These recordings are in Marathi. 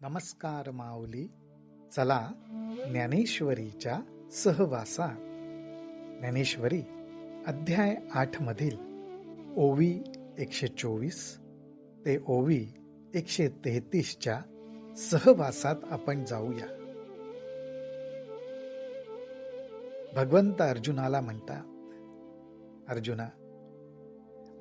नमस्कार माऊली. चला ज्ञानेश्वरीच्या सहवासात. ज्ञानेश्वरी अध्याय 8 मधील ओवी 124 ते ओवी 133च्या सहवासात आपण जाऊया. भगवंत अर्जुनाला म्हणतात, अर्जुना,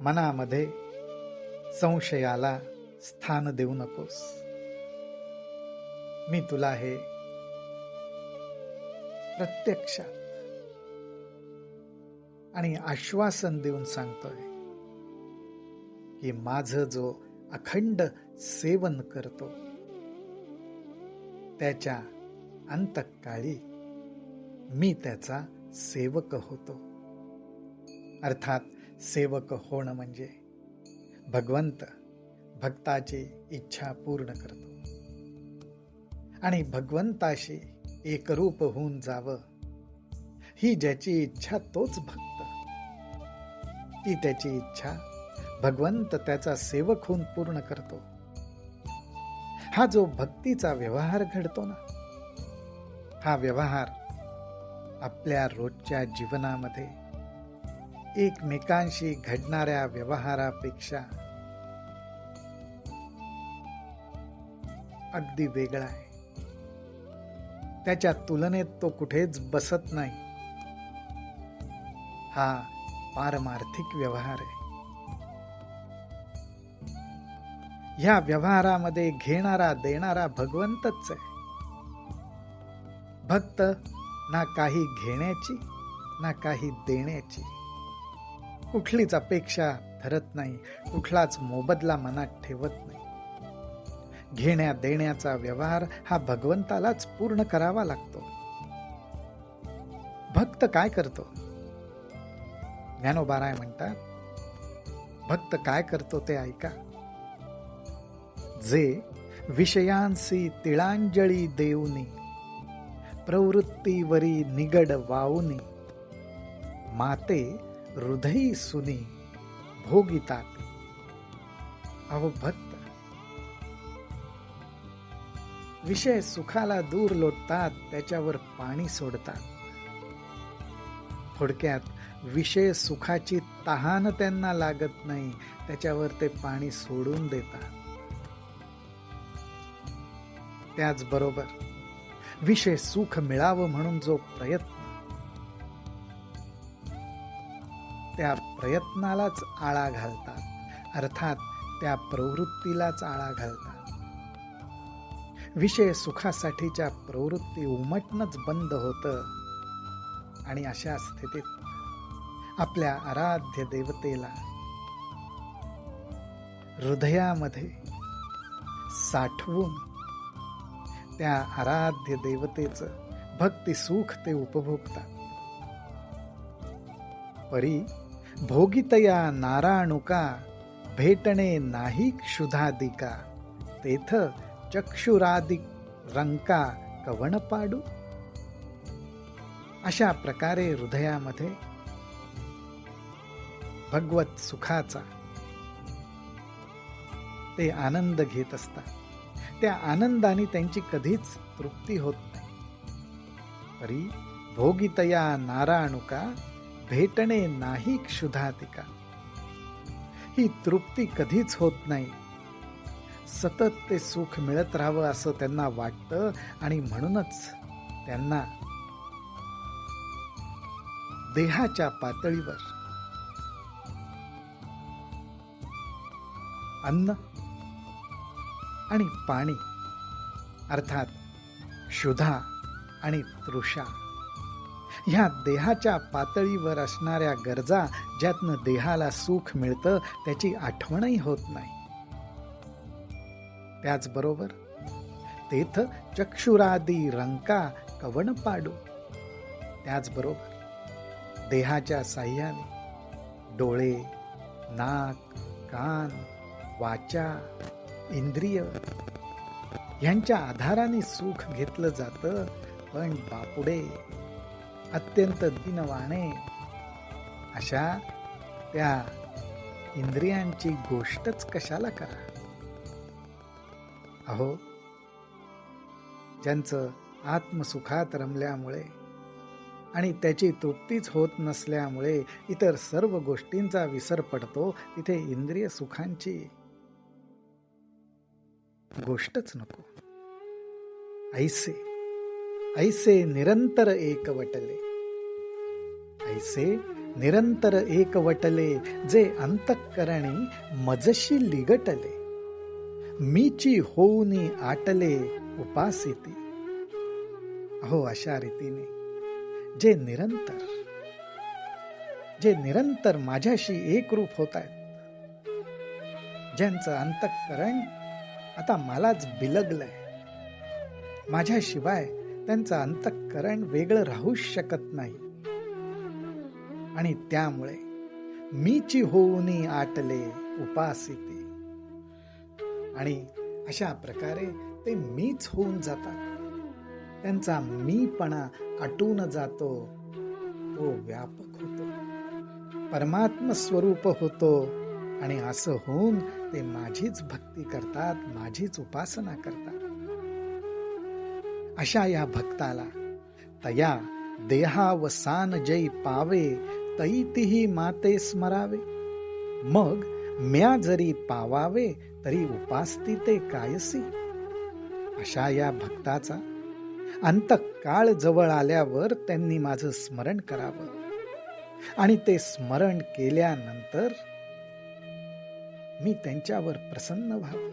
मनामध्ये संशयाला स्थान देऊ नकोस. मी तुला हे प्रत्यक्षात आणि आश्वासन देऊन सांगतोय की माझं जो अखंड सेवन करतो त्याच्या अंतःकाळी मी त्याचा सेवक होतो. अर्थात सेवक होणं म्हणजे भगवंत भक्ताची इच्छा पूर्ण करतो आणि भगवंताशी एकरूप होऊन जावं ही ज्याची इच्छा तोच भक्त. ती त्याची इच्छा भगवंत त्याचा सेवक होऊन पूर्ण करतो. हा जो भक्तीचा व्यवहार घडतो ना, हा व्यवहार आपल्या रोजच्या जीवनामध्ये एकमेकांशी घडणाऱ्या व्यवहारापेक्षा अगदी वेगळा आहे. त्याच्या तुलनेत तो कुठेच बसत नाही. हा पारमार्थिक व्यवहार आहे. ह्या व्यवहारामध्ये घेणारा देणारा भगवंतच आहे. भक्त ना काही घेण्याची ना काही देण्याची कुठलीच अपेक्षा धरत नाही, कुठलाच मोबदला मनात ठेवत नाही. घेण्या देण्याचा व्यवहार हा भगवंतालाच पूर्ण करावा लागतो. भक्त काय करतो? ज्ञानोबाराय म्हणतात, भक्त काय करतो ते ऐका. जे विषयांसी तिळांजळी देऊनी, प्रवृत्तीवरी निगड वाऊनी, माते हृदयी सुनी भोगितात. अहो भक्त विषय सुखाला दूर लोटतात, त्याच्यावर पाणी सोडतात. थोडक्यात विषय सुखाची तहान त्यांना लागत नाही, त्याच्यावर ते पाणी सोडून देतात. त्याचबरोबर विषय सुख मिळावं म्हणून जो प्रयत्न, त्या प्रयत्नालाच आळा घालतात. अर्थात त्या प्रवृत्तीलाच आळा घालतात. विषय सुखासाठीच्या प्रवृत्ती उमटणंच बंद होतं आणि अशा स्थितीत आपल्या आराध्य देवतेला हृदयामध्ये साठवून त्या आराध्य देवतेचं भक्ती सुख ते उपभोगतात. परी भोगितया नाराणुका, भेटणे नाही क्षुधादिका, तेथ चक्षुरादि रंका कवण पाडू. अशा प्रकारे हृदयामध्ये भगवत सुखाचा ते आनंद घेत असतात. त्या आनंदाने त्यांची कधीच तृप्ती होत नाही. परी भोगितया नाराणुका, भेटणे नाही क्षुधातिका. ही तृप्ती कधीच होत नाही. सतत ते सुख मिळत राहावं असं त्यांना वाटतं आणि म्हणूनच त्यांना देहाच्या पातळीवर अन्न आणि पाणी अर्थात क्षुधा आणि तृषा ह्या देहाच्या पातळीवर असणाऱ्या गरजा, ज्यातनं देहाला सुख मिळतं, त्याची आठवणही होत नाही. त्याचबरोबर तेथ चक्षुरादी रंका कवण पाडू. त्याचबरोबर देहाच्या साह्याने डोळे, नाक, कान, वाचा, इंद्रिय यांच्या आधाराने सुख घेतलं जातं. पण बापुडे, अत्यंत दीनवाणे अशा त्या इंद्रियांची गोष्टच कशाला करा. अहो ज्यांचं आत्मसुखात रमल्यामुळे आणि त्याची तृप्तीच होत नसल्यामुळे इतर सर्व गोष्टींचा विसर पडतो, तिथे इंद्रिय सुखांची गोष्टच नको. ऐसे ऐसे निरंतर एकवटले, ऐसे निरंतर एकवटले, जे अंतःकरणी मजशी लिगटले, मीची होऊनी आटले उपासिती. अहो, अशा रीतीने जे निरंतर माझ्याशी एकरूप होत आहेत, ज्यांचं अंतःकरण आता मलाच बिलगलंय, माझ्याशिवाय त्यांचं अंतःकरण वेगळं राहूच शकत नाही, आणि त्यामुळे मीची होऊनी आटले उपासिती. आणि अशा प्रकारे ते मीच होऊन जातात. त्यांचा मीपणा आटून जातो, तो व्यापक होतो, परमात्म स्वरूप होतो, आणि असं होऊन ते माझीच भक्ती करतात, माझीच उपासना करतात. अशा या भक्ताला तया देहावसान जै पावे, तैतिही माते स्मरावे. मग म्या जरी पावावे, तरी उपासती ते कायसी. अशा या भक्ताचा अंतकाळ जवळ आल्यावर त्यांनी माझं स्मरण करावं, आणि ते स्मरण केल्यानंतर मी त्यांच्यावर प्रसन्न व्हावं,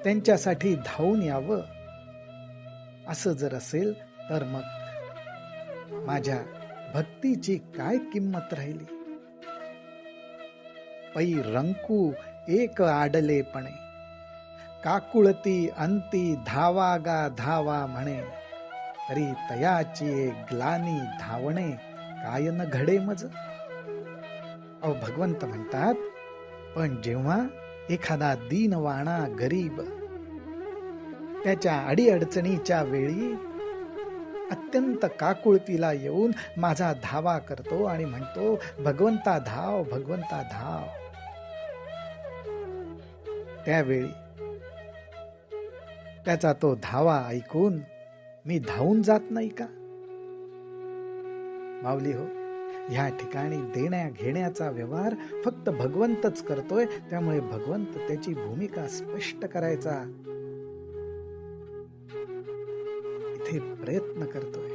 त्यांच्यासाठी धावून यावं. असं जर असेल तर मग माझ्या भक्तीची काय किंमत राहिली. पै रंकू एक आडलेपणे, काकुळती अंती धावा गा धावा म्हणे, तरी तयाची ग्लानी धावणे काय न घडे मज. अहो, भगवंत म्हणतात, पण जेव्हा एखादा दीनवाणा गरीब त्याच्या अडीअडचणीच्या वेळी अत्यंत काकुळतीला येऊन माझा धावा करतो आणि म्हणतो, भगवंता धाव, भगवंता धाव, त्यावेळी त्याचा तो धावा ऐकून मी धावून जात नाही का? माऊली हो, ह्या ठिकाणी देण्या घेण्याचा व्यवहार फक्त भगवंतच करतोय, त्यामुळे भगवंत त्याची भूमिका स्पष्ट करायचा इथे प्रयत्न करतोय.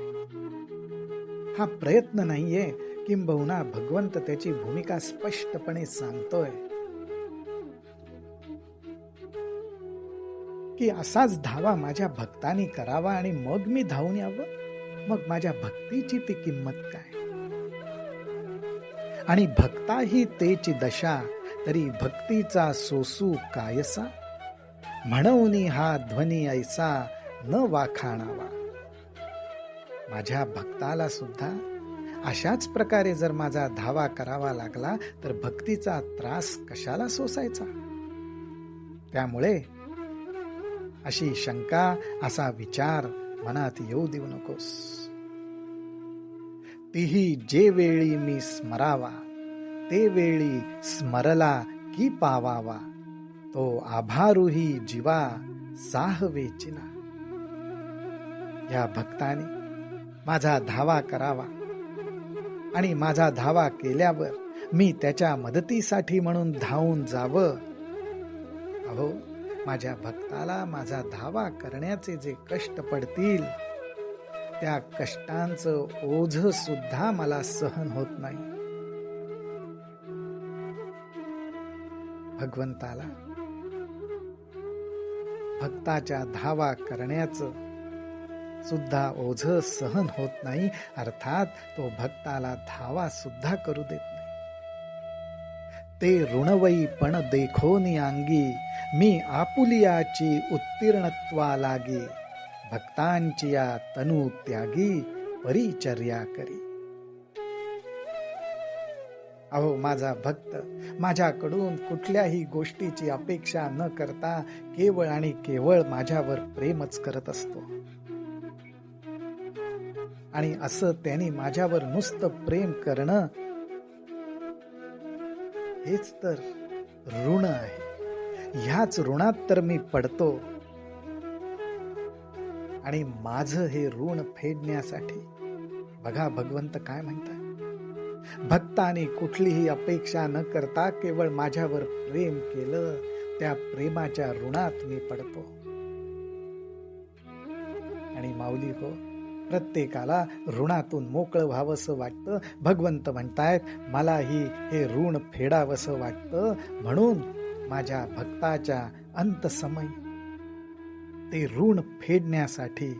हा प्रयत्न नाहीये, किंबहुना भगवंत त्याची भूमिका स्पष्टपणे सांगतोय की असाच धावा माझ्या भक्तांनी करावा, आणि मग मी धावून यावं. मग माझ्या भक्तीची ती किंमत काय? आणि भक्ताही तेची दशा, तरी भक्तीचा सोसू कायसा. म्हणून हा ध्वनी ऐसा न वाखाणावा. माझ्या भक्ताला सुद्धा अशाच प्रकारे जर माझा धावा करावा लागला तर भक्तीचा त्रास कशाला सोसायचा? त्यामुळे अशी शंका, असा विचार मनात येऊ देऊ नकोस. तीही जे वेळी मी स्मरावा, ते वेळी स्मरला की पावावा. तो आभारूही जीवा साह वेचिना. या भक्ताने माझा धावा करावा, आणि माझा धावा केल्यावर मी त्याच्या मदतीसाठी म्हणून धावून जावं. अहो, माझ्या भक्ताला माझा धावा करण्याचे जे कष्ट पडतील, त्या कष्टांचं ओझ सुद्धा मला सहन होत नाही. भगवंताला भक्ताच्या धावा करण्याचं सुद्धा ओझ सहन होत नाही, अर्थात तो भक्ताला धावा सुद्धा करू देत नाही. ते ऋणवई पण देखोनी अंगी, मी आपुलियाची उत्तीर्णत्वा लागी. भक्तांची या तनु त्यागी, परिचर्या करी. अहो, माझा भक्त माझ्याकडून कुठल्याही गोष्टीची अपेक्षा न करता केवळ आणि केवळ माझ्यावर प्रेमच करत असतो. आणि असं त्यांनी माझ्यावर नुसतं प्रेम करणं, हेच तर ऋण आहे. ह्याच ऋणात तर मी पडतो. आणि माझं हे ऋण फेडण्यासाठी. बघा भगवंत काय म्हणतात, भक्ताने कुठलीही अपेक्षा न करता केवळ माझ्यावर प्रेम केलं, त्या प्रेमाच्या ऋणात मी पडतो. आणि माऊली हो, प्रत्येकाला ऋणातून मोकळं व्हावंसं वाटतं. भगवंत म्हणतायत मलाही हे ऋण फेडावंसं वाटतं, म्हणून माझ्या भक्ताच्या अंतसमयी ते ऋण फेडण्यासाठी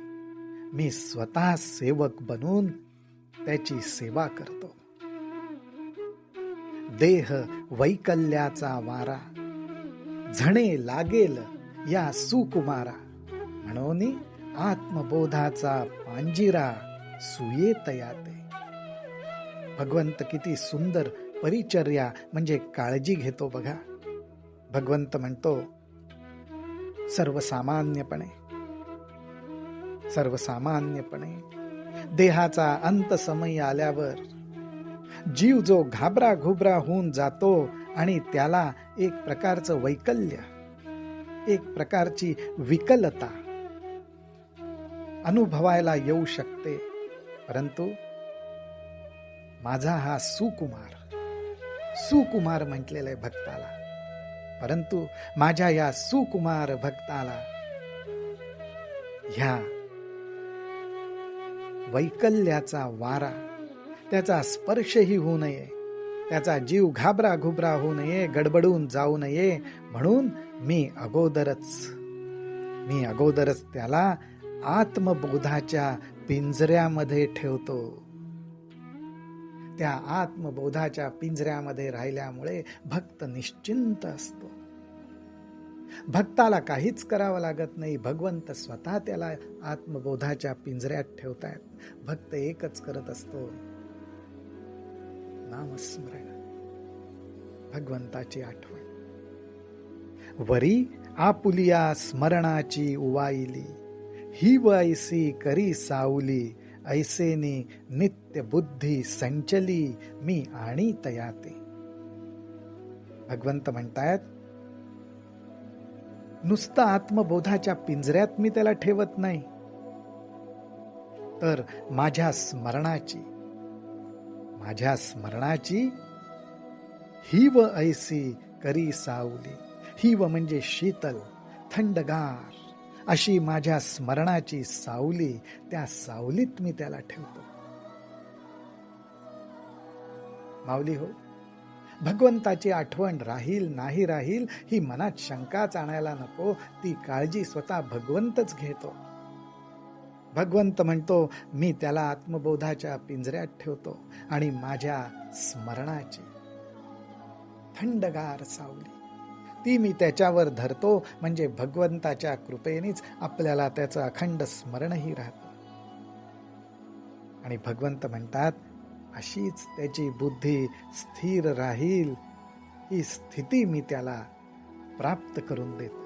मी स्वतः सेवक बनून त्याची सेवा करतो. देह वैकल्याचा वारा झणे लागेल या सुकुमारा, म्हणून आत्मबोधाचा पांजिरा सुये तयाते. भगवंत किती सुंदर परिचर्या म्हणजे काळजी घेतो बघा. भगवंत म्हणतो सर्वसामान्यपणे देहाचा अंत समय आल्यावर जीव जो घाबरा घुबरा होऊन जातो आणि त्याला एक प्रकारचं वैकल्य, एक प्रकारची विकलता अनुभवायला येऊ शकते. परंतु माझा हा सुकुमार म्हटलेलं आहे भक्ताला. परंतु माझ्या या सुकुमार भक्ताला ह्या वैकल्याचा वारा, त्याचा स्पर्शही होऊ नये, त्याचा जीव घाबरा घुबरा होऊ नये, गडबडून जाऊ नये, म्हणून मी अगोदरच त्याला आत्मबोधाच्या पिंजऱ्यामध्ये ठेवतो. त्या आत्मबोधाच्या पिंजऱ्यामध्ये राहिल्यामुळे भक्त निश्चिंत असतो. भक्ताला काहीच करावं लागत नाही. भगवंत स्वतः त्याला आत्मबोधाच्या पिंजऱ्यात ठेवतायत. भक्त एकच करत असतो, नामस्मरण, भगवंताची आठवण. वरी आपुलिया स्मरणाची उवाईली, ही वैसी करी सावली, ऐसेनी नित्य बुद्धी संचली, मी आणि तयाते. भगवंत म्हणतायत नुसतं आत्मबोधाच्या पिंजऱ्यात मी त्याला ठेवत नाही, तर माझ्या स्मरणाची हिव ऐसी करी सावली. हिव म्हणजे शीतल, थंडगार अशी माझ्या स्मरणाची सावली, त्या सावलीत मी त्याला ठेवतो. माऊली हो, भगवंताची आठवण राहील नाही राहील ही मनात शंकाच आणायला नको. ती काळजी स्वतः भगवंतच घेतो. भगवंत म्हणतो मी त्याला आत्मबोधाच्या पिंजऱ्यात ठेवतो आणि माझ्या स्मरणाची थंडगार सावली ती मी त्याच्यावर धरतो. म्हणजे भगवंताच्या कृपेनेच आपल्याला त्याचं अखंड स्मरणही राहतं. आणि भगवंत म्हणतात अशीच त्याची बुद्धी स्थिर राहील, ही स्थिती मी त्याला प्राप्त करून देतो.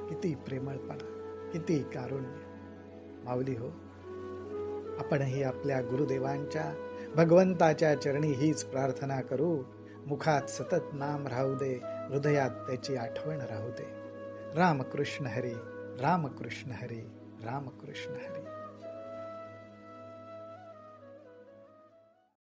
किती प्रेमळपणा, किती कारुण्य. माऊली हो, आपणही आपल्या गुरुदेवांच्या भगवंताच्या चरणी हीच प्रार्थना करू. मुखात सतत नाम राहू दे, हृदयात त्याची आठवण राहू दे. रामकृष्ण हरी, रामकृष्ण हरी, रामकृष्ण हरी.